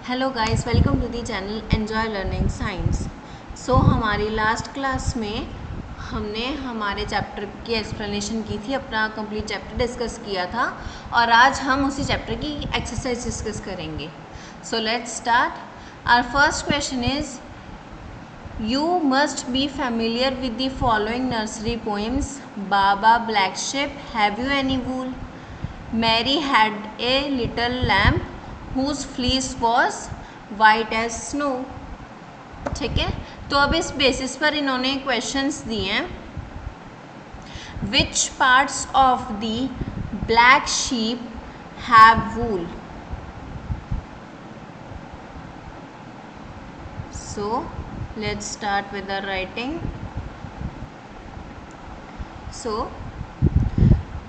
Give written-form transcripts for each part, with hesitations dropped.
Hello guys, welcome to the channel enjoy learning science. So हमारी last class में हमने हमारे चैप्टर की एक्सप्लेनेशन की थी, अपना कंप्लीट चैप्टर डिस्कस किया था और आज हम उसी चैप्टर की एक्सरसाइज डिस्कस करेंगे। So let's start. Our first question is you must be familiar with the following nursery poems. Baba, Black Sheep, Have You Any Wool? Mary had a little lamb whose fleece was white as snow. ठीक है, तो अब इस basis पर इन्होंने questions दिए हैं. Which parts of the black sheep have wool? So let's start with the writing. So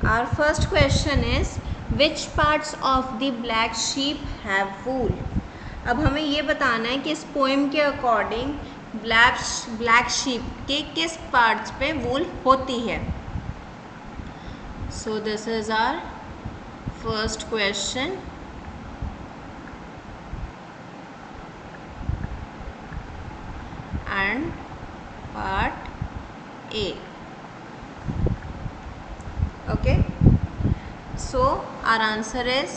our first question is which parts of the black sheep have wool? अब हमें ये बताना है कि इस पोएम के अकॉर्डिंग ब्लैक शीप के किस पार्ट्स पे वूल होती है. So this is our first question. And part A. Okay, so our answer is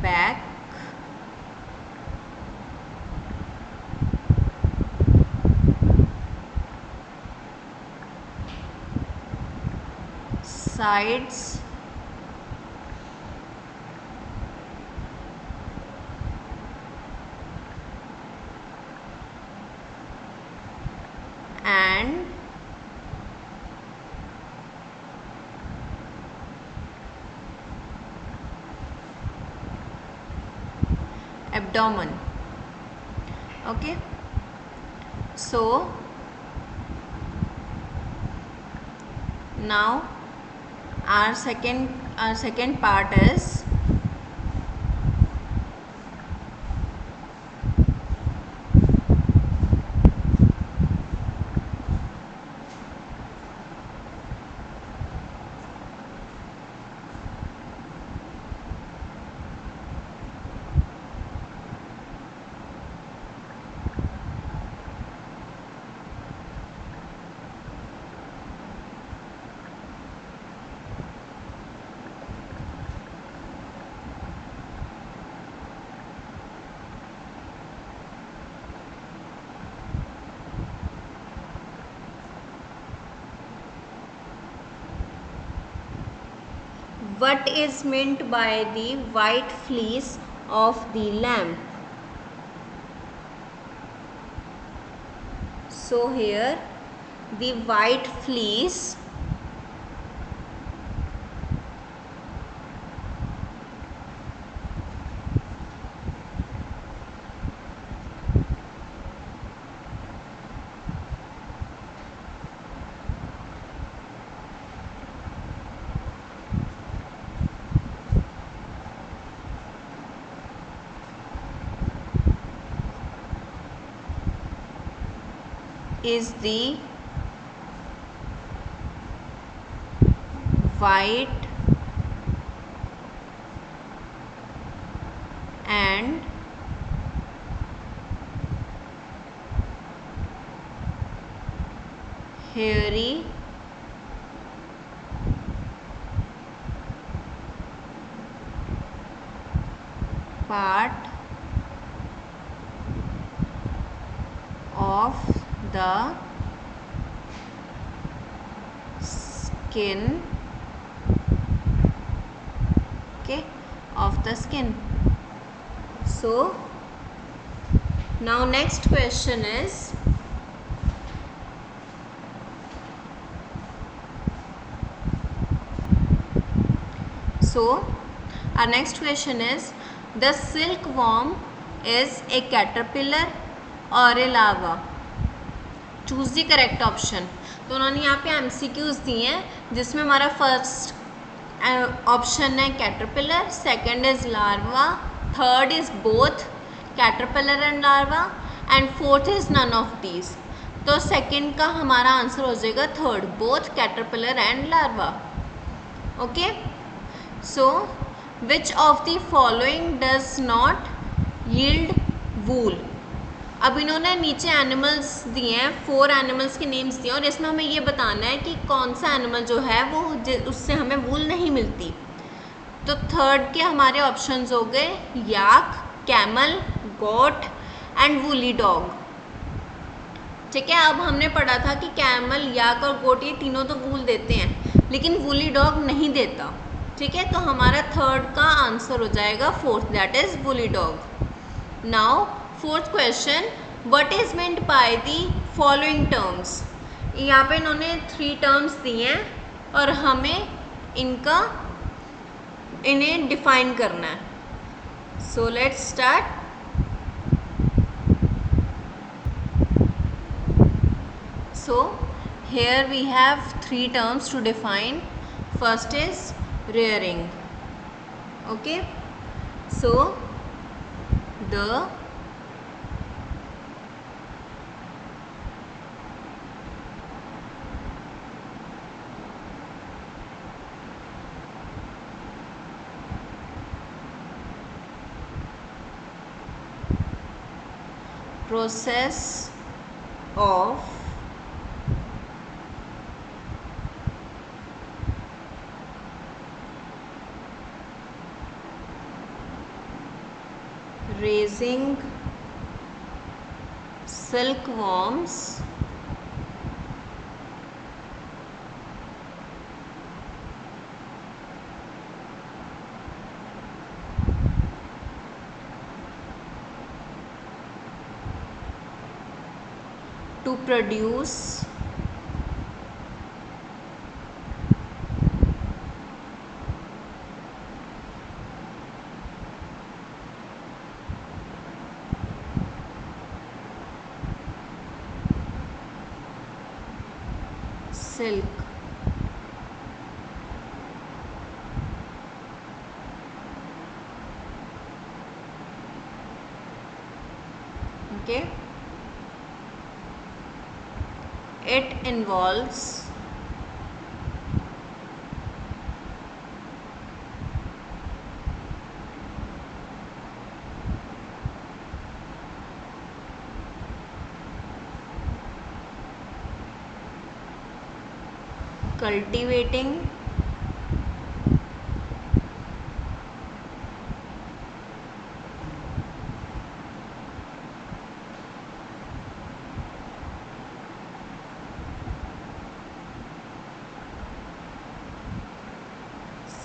back, sides, and abdomen. Okay, so now our second part is what is meant by the white fleece of the lamb. So here the white fleece is the white and hairy part of the skin. Okay, of the skin. So now next question is our next question is the silkworm is a caterpillar or a larva. Choose the correct option. तो उन्होंने यहाँ पे MCQs दिए हैं जिसमें हमारा first option है caterpillar, second is larva, third is both caterpillar and larva and fourth is none of these. तो सेकंड का हमारा आंसर हो जाएगा third, both caterpillar and larva. Okay, so which of the following does not yield wool. अब इन्होंने नीचे animals दिए हैं, 4 एनिमल्स के नेम्स दिए हैं और इसमें हमें ये बताना है कि कौन सा एनिमल जो है वो उससे हमें वूल नहीं मिलती। तो थर्ड के हमारे ऑप्शंस हो गए yak, camel, goat and woolly dog. ठीक है, अब हमने पढ़ा था कि कैमल, याक और गोट ये तीनों तो वूल देते हैं लेकिन वूली डॉग नहीं देता। ठीक है, तो हमारा थर्ड का आंसर हो जाएगा fourth, that is woolly dog. Now fourth question, what is meant by the following terms. यहाँ पे इन्होंने 3 टर्म्स दिए हैं और हमें इन्हें डिफाइन करना है। सो let's start. So here we have 3 terms to define. First is rearing. Okay, so the process of raising silkworms to produce silk. Okay, it involves cultivating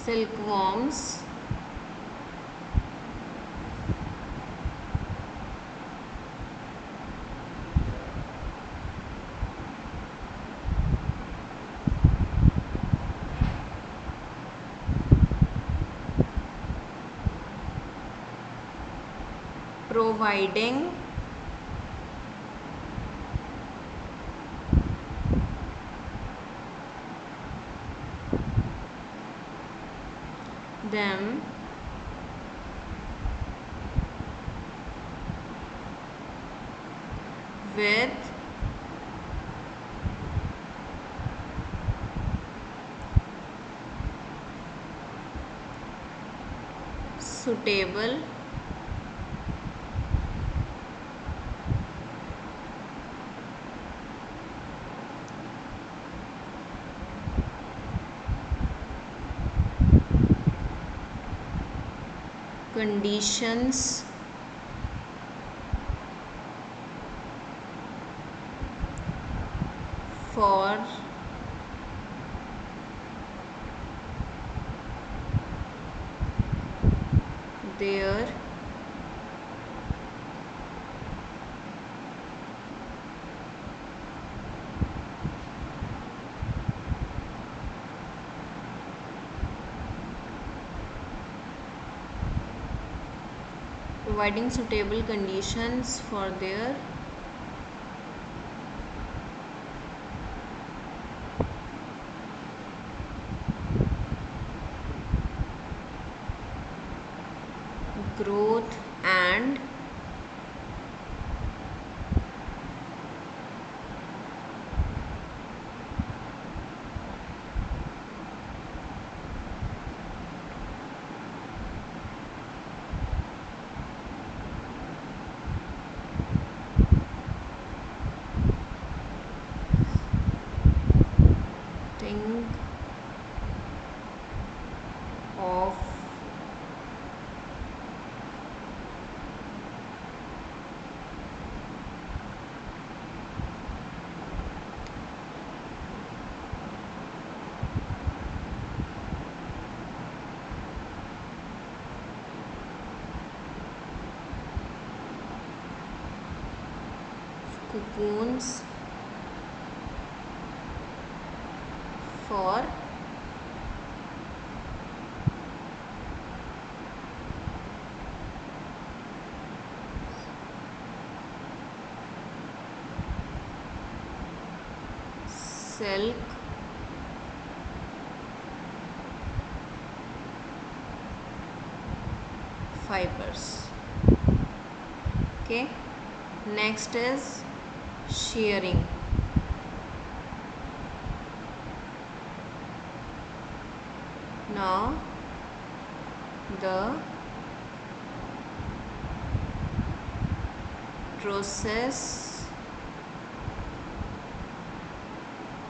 silkworms providing them with suitable conditions for their providing suitable conditions for their growth and cocoons for silk fibers. Okay, next is shearing. Now the process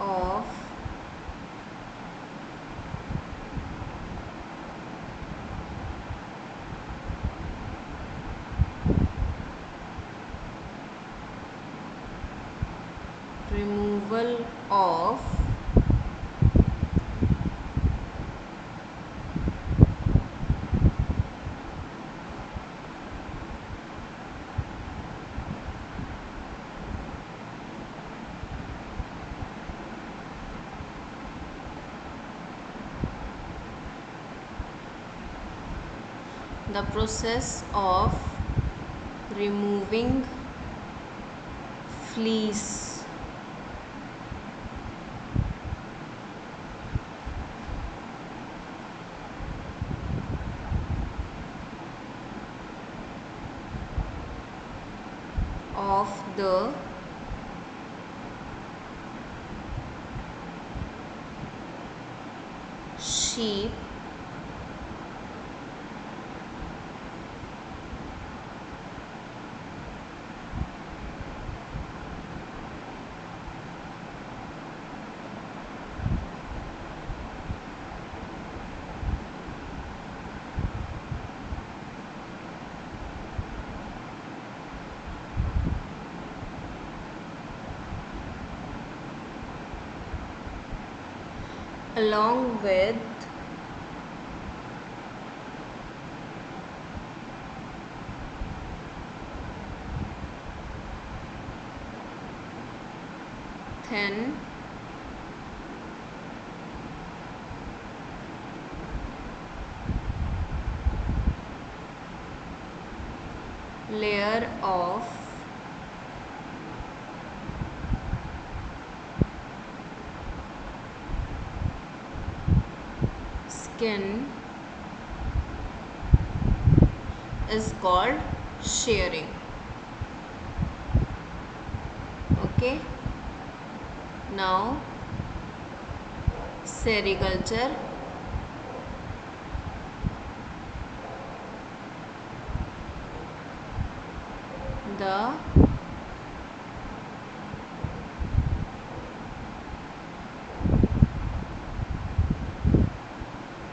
of removal of the process of removing fleece of the sheep along with thin layer of skin is called shearing. Okay, now sericulture. The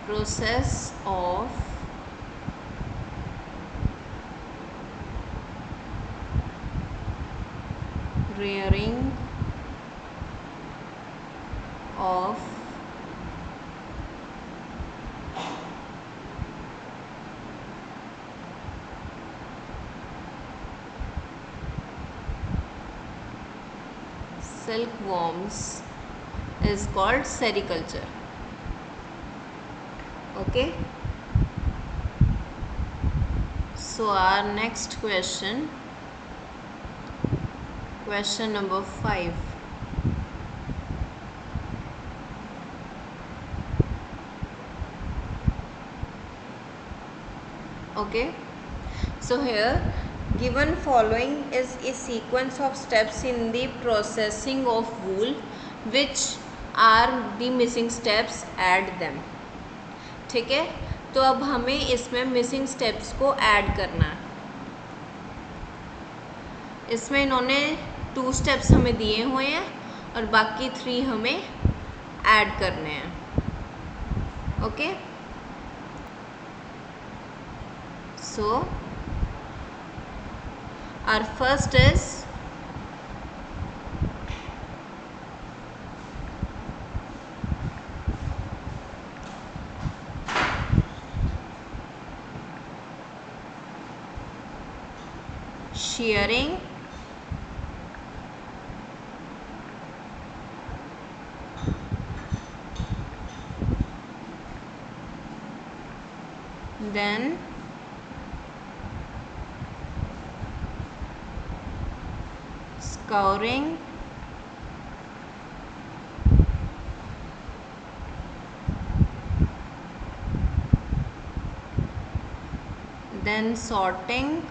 process of rearing of silkworms is called sericulture. Okay, so our next question number 5. Okay, so here given following is a sequence of steps in the processing of wool. Which are the missing steps? Add them. ठीक है, तो अब हमें इसमें missing steps को add करना है. इसमें इन्होंने 2 स्टेप्स हमें दिए हुए हैं और बाकी 3 हमें ऐड करने हैं. Okay, so our first is shearing then scouring, then sorting,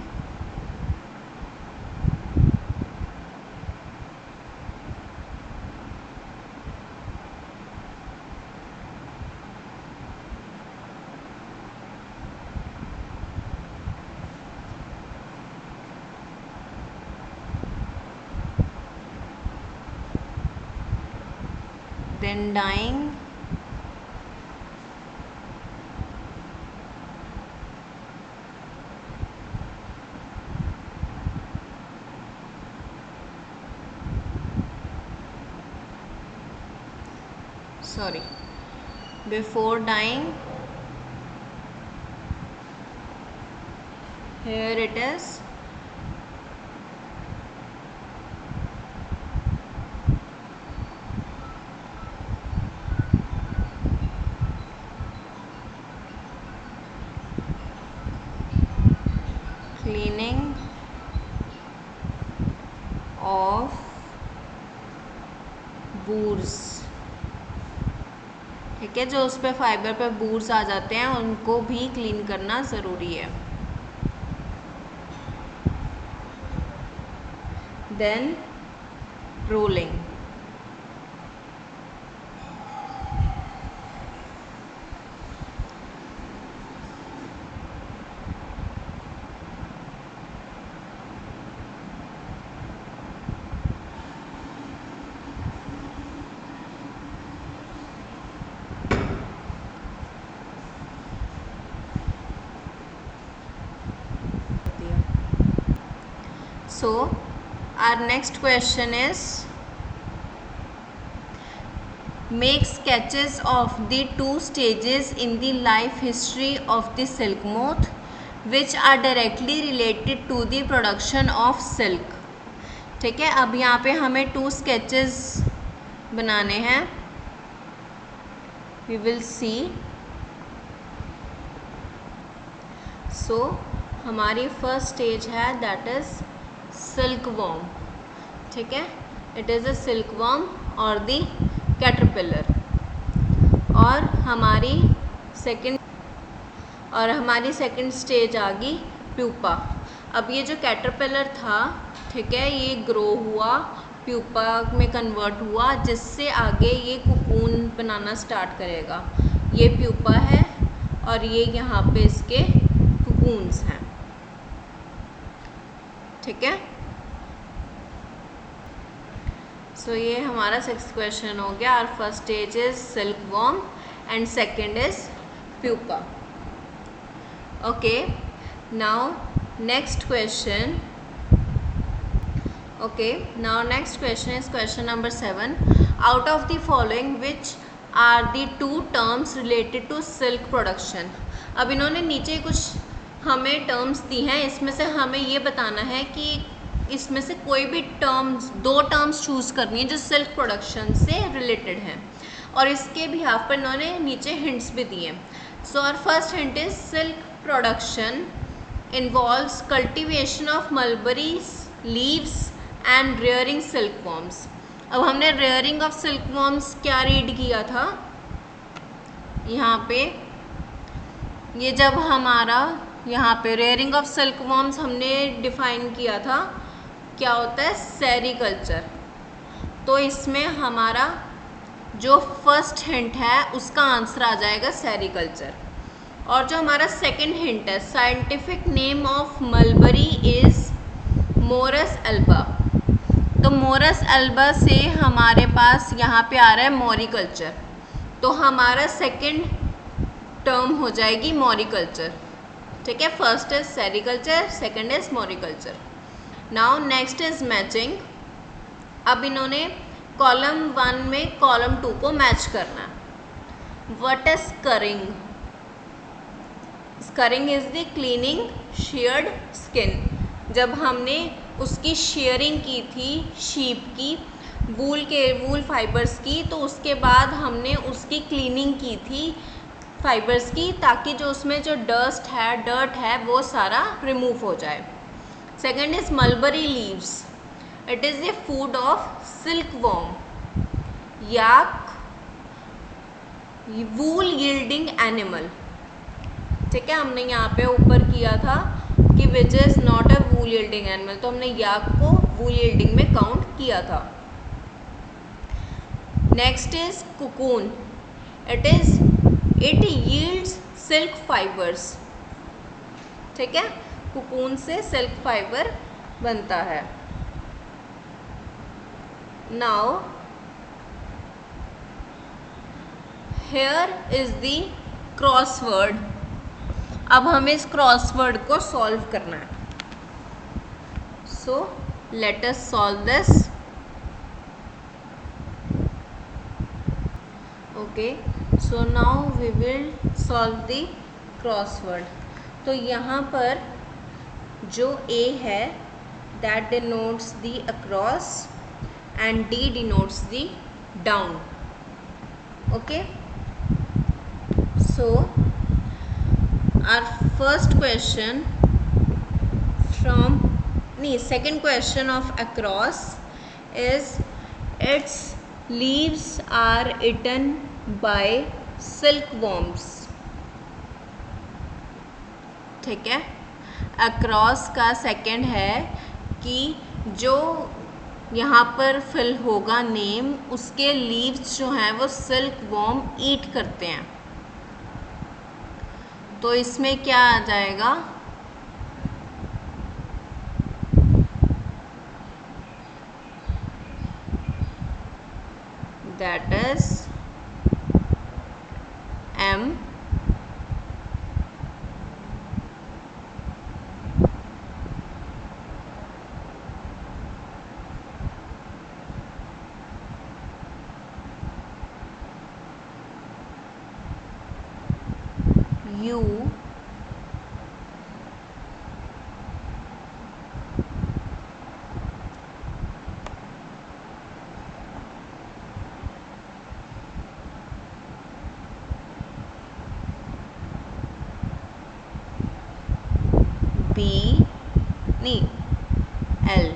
then dyeing, before dyeing, here it is, cleaning of bourse, ठीक है, जो उस पे फाइबर पे बूर्स आ जाते हैं उनको भी क्लीन करना ज़रूरी है। Then rolling, so our next question is make sketches of the two stages in the life history of the silk moth which are directly related to the production of silk। ठीक है, अब यहाँ पे हमें 2 sketches बनाने हैं, we will see। so हमारी first stage है दैट इज सिल्क वॉर्म, ठीक है, it is a silk worm और दी कैटरपिलर। और हमारी सेकंड स्टेज आ गई प्यूपा। अब ये जो कैटरपिलर था, ठीक है, ये ग्रो हुआ, प्यूपा में कन्वर्ट हुआ, जिससे आगे ये कुकून बनाना स्टार्ट करेगा। ये प्यूपा है और ये यहाँ पे इसके कुकून्स हैं, ठीक है। सो ये हमारा 6th क्वेश्चन हो गया। Our first stage is silk worm and second is pupa. Okay, now next question. Okay, now next question is question number 7। Out of the following which are the 2 terms related to silk production. अब इन्होंने नीचे कुछ हमें terms दी हैं, इसमें से हमें ये बताना है कि इसमें से कोई भी टर्म्स, 2 टर्म्स चूज़ करनी है जो सिल्क प्रोडक्शन से रिलेटेड हैं, और इसके भी हाफ पर इन्होंने नीचे हिंट्स भी दिए हैं। So our first hint is silk production involves cultivation of mulberries leaves and rearing silk worms. अब हमने रेयरिंग ऑफ सिल्क वॉर्म्स क्या रीड किया था यहाँ पे, ये जब हमारा यहाँ पे रेयरिंग ऑफ सिल्क वॉर्म्स हमने डिफाइन किया था, क्या होता है सेरीकल्चर। तो इसमें हमारा जो फर्स्ट हिंट है उसका आंसर आ जाएगा सेरीकल्चर। और जो हमारा सेकंड हिंट है, scientific name of mulberry is Morris Elba. तो मोरस एल्बा से हमारे पास यहाँ पे आ रहा है मॉरिकल्चर, तो हमारा सेकंड टर्म हो जाएगी मॉरिकल्चर, ठीक है। First is sericulture, second is moriculture. Now next is matching. अब इन्होंने कॉलम 1 में कॉलम 2 को मैच करना है। What is स्करिंग? स्करिंग is the cleaning shared skin. जब हमने उसकी शेयरिंग की थी शीप की, वूल फाइबर्स की, तो उसके बाद हमने उसकी क्लीनिंग की थी फाइबर्स की, ताकि जो उसमें जो डस्ट है, डर्ट है, वो सारा रिमूव हो जाए। Second is mulberry leaves, it is a food of silk worm, yak, wool yielding animal. ठीक है, हमने यहाँ पे ऊपर किया था कि which is not a wool yielding animal, तो हमने याक को वूल यील्डिंग में काउंट किया था। Next is cocoon, it yields silk fibers. ठीक है, कुकून से सिल्क फाइबर बनता है। Now here is the crossword. अब हमें इस क्रॉसवर्ड को सॉल्व करना है। So let us solve this. Okay, so now we will solve the crossword. तो यहाँ पर जो A है that denotes the across and D denotes the down. Okay, so our first question from second question of across is its leaves are eaten by silkworms। ठीक है, across का second है कि जो यहाँ पर फिल होगा नेम, उसके लीव्स जो हैं वो सिल्कवॉर्म ईट करते हैं। तो इसमें क्या आ जाएगा, that is M U B L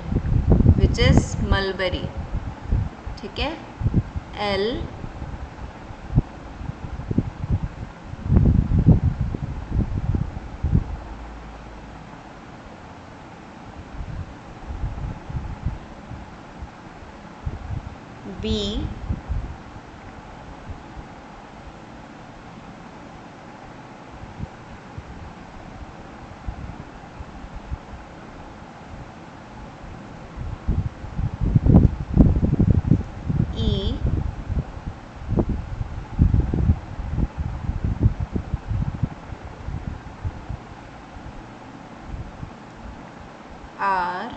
which is mulberry. ठीक है, L B E R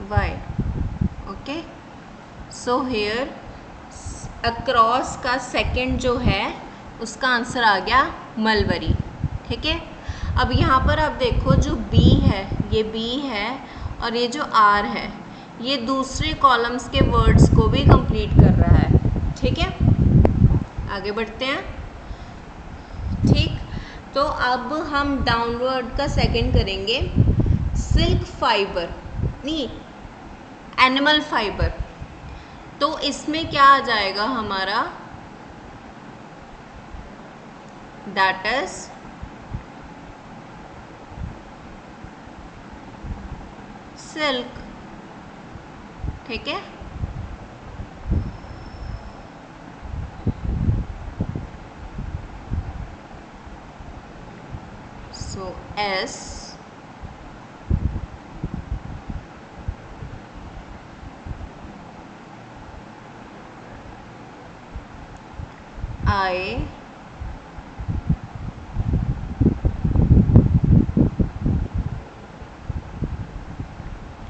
Y। Okay, so here across का सेकंड जो है उसका आंसर आ गया मलबरी। ठीक है, अब यहाँ पर आप देखो जो B है, ये B है, और ये जो R है ये दूसरे कॉलम्स के वर्ड्स को भी कंप्लीट कर रहा है। ठीक है, आगे बढ़ते हैं। ठीक, तो अब हम डाउनवर्ड का सेकंड करेंगे, सिल्क फाइबर नहीं एनिमल फाइबर। तो इसमें क्या आ जाएगा हमारा, दैट इज सिल्क। ठीक है, सो S I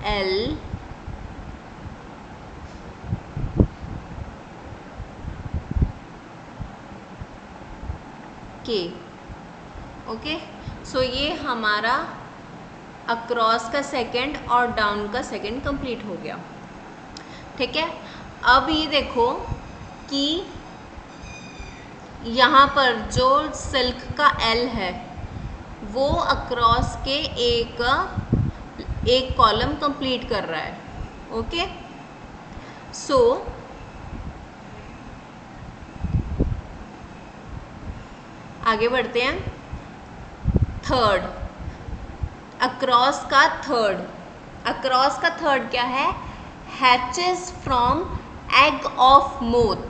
L के। ओके, सो ये हमारा अक्रॉस का सेकंड और डाउन का सेकंड कंप्लीट हो गया। ठीक है, अब ये देखो कि यहाँ पर जो सिल्क का एल है वो अक्रॉस के एक कॉलम कंप्लीट कर रहा है। ओके, सो आगे बढ़ते हैं। थर्ड, अक्रॉस का थर्ड क्या है? Hatches from egg of moth,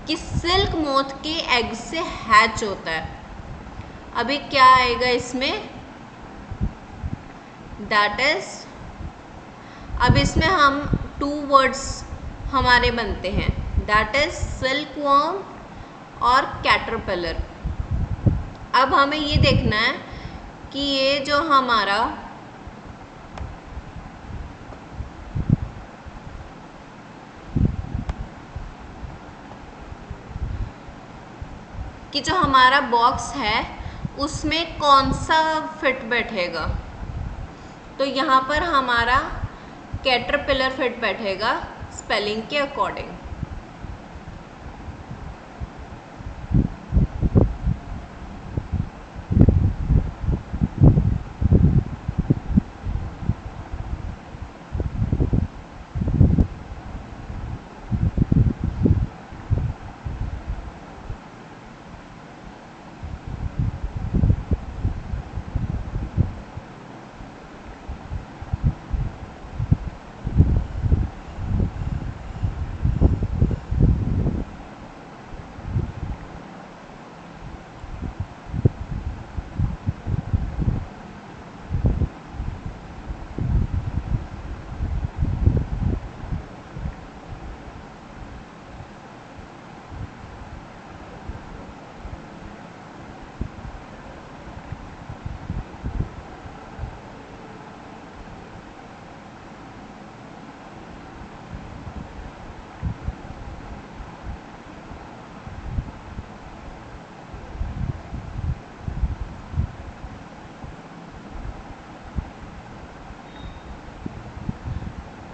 कि सिल्क मोथ के एग से हैच होता है। अभी क्या आएगा इसमें? दैट इज, अब इसमें हम 2 वर्ड्स हमारे बनते हैं, दैट इज सिल्क वर्म और कैटरपिलर। अब हमें ये देखना है कि ये जो हमारा बॉक्स है उसमें कौन सा फिट बैठेगा। तो यहाँ पर हमारा कैटरपिलर फिट बैठेगा स्पेलिंग के अकॉर्डिंग।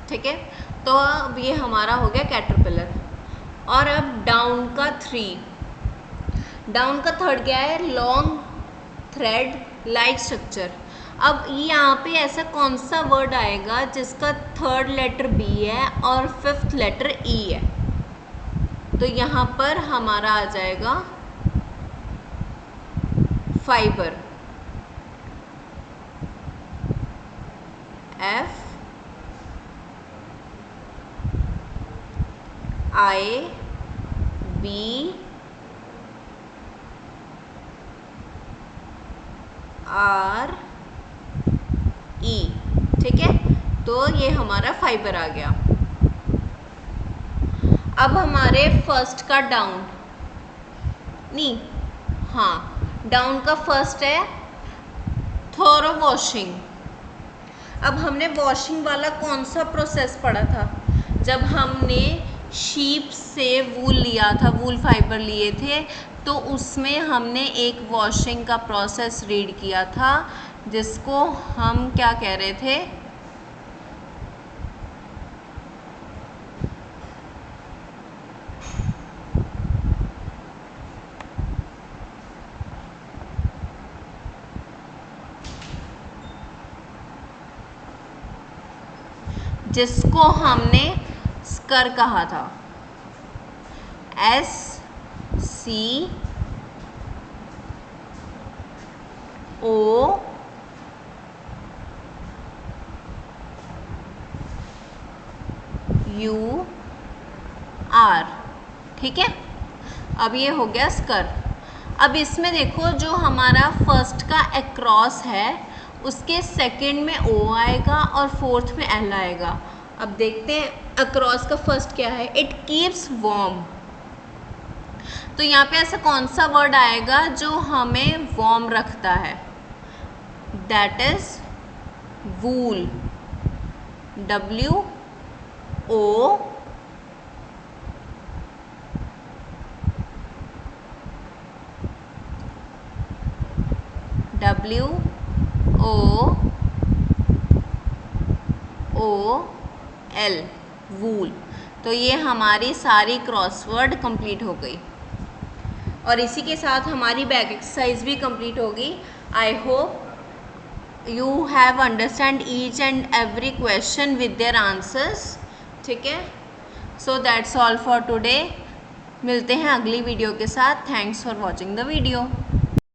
ठीक है, तो अब ये हमारा हो गया कैटरपिलर। और अब डाउन का थर्ड क्या है? Long thread like structure. अब यहाँ पे ऐसा कौन सा वर्ड आएगा जिसका थर्ड लेटर बी है और फिफ्थ लेटर ई है? तो यहाँ पर हमारा आ जाएगा fibre, F I B R E। ठीक है, तो ये हमारा फाइबर आ गया। अब हमारे फर्स्ट का डाउन डाउन का फर्स्ट है थोरो वॉशिंग। अब हमने वॉशिंग वाला कौन सा प्रोसेस पढ़ा था? जब हमने शीप से वूल लिया था, वूल फाइबर लिए थे, तो उसमें हमने एक वॉशिंग का प्रोसेस रीड किया था जिसको हम क्या कह रहे थे? जिसको हमने स्कर कहा था, SCOUR। ठीक है, अब ये हो गया स्कर। अब इसमें देखो जो हमारा फर्स्ट का अक्रॉस है उसके सेकंड में O आएगा और फोर्थ में L आएगा। अब देखते हैं अक्रॉस का फर्स्ट क्या है? It keeps warm. तो यहाँ पे ऐसा कौन सा वर्ड आएगा जो हमें वार्म रखता है? That is wool, WO WOOL, वूल। तो ये हमारी सारी क्रॉसवर्ड कंप्लीट हो गई और इसी के साथ हमारी बैक एक्सरसाइज भी कंप्लीट होगी। I hope you have understand each and every question with their answers. ठीक है, so that's all for today. मिलते हैं अगली वीडियो के साथ। Thanks for watching the video.